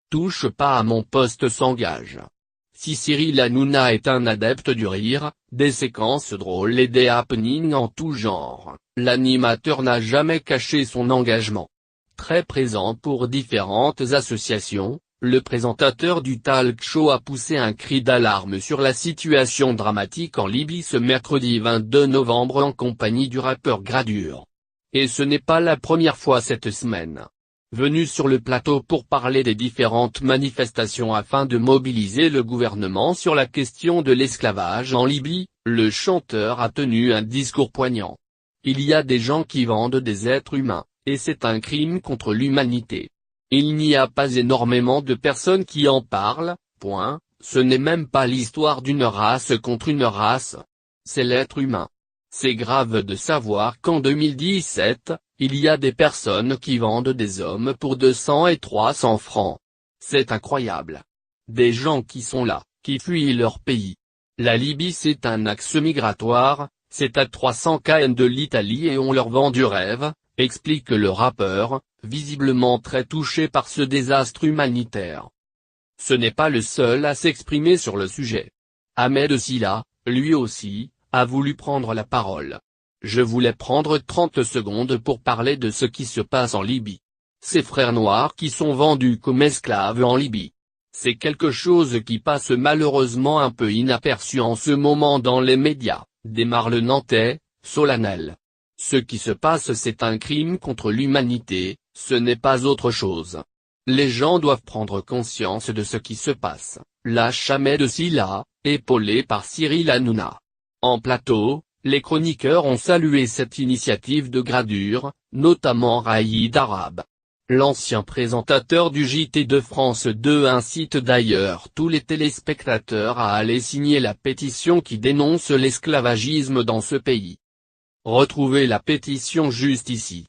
touche pas à mon poste s'engage. Si Cyril Hanouna est un adepte du rire, des séquences drôles et des happenings en tout genre, l'animateur n'a jamais caché son engagement. Très présent pour différentes associations, le présentateur du talk show a poussé un cri d'alarme sur la situation dramatique en Libye ce mercredi 22 novembre en compagnie du rappeur Gradure. Et ce n'est pas la première fois cette semaine. Venu sur le plateau pour parler des différentes manifestations afin de mobiliser le gouvernement sur la question de l'esclavage en Libye, le chanteur a tenu un discours poignant. Il y a des gens qui vendent des êtres humains, et c'est un crime contre l'humanité. Il n'y a pas énormément de personnes qui en parlent, point, ce n'est même pas l'histoire d'une race contre une race. C'est l'être humain. C'est grave de savoir qu'en 2017, il y a des personnes qui vendent des hommes pour 200 et 300 francs. C'est incroyable. Des gens qui sont là, qui fuient leur pays. La Libye c'est un axe migratoire, c'est à 300 km de l'Italie et on leur vend du rêve, explique le rappeur, visiblement très touché par ce désastre humanitaire. Ce n'est pas le seul à s'exprimer sur le sujet. Ahmed Silla, lui aussi, a voulu prendre la parole. Je voulais prendre 30 secondes pour parler de ce qui se passe en Libye. Ces frères noirs qui sont vendus comme esclaves en Libye. C'est quelque chose qui passe malheureusement un peu inaperçu en ce moment dans les médias, démarre le Nantais, solennel. Ce qui se passe c'est un crime contre l'humanité, ce n'est pas autre chose. Les gens doivent prendre conscience de ce qui se passe, lâche Ahmed Silla, épaulé par Cyril Hanouna. En plateau, les chroniqueurs ont salué cette initiative de Gradure, notamment Raïd Arabe. L'ancien présentateur du JT de France 2 incite d'ailleurs tous les téléspectateurs à aller signer la pétition qui dénonce l'esclavagisme dans ce pays. Retrouvez la pétition juste ici.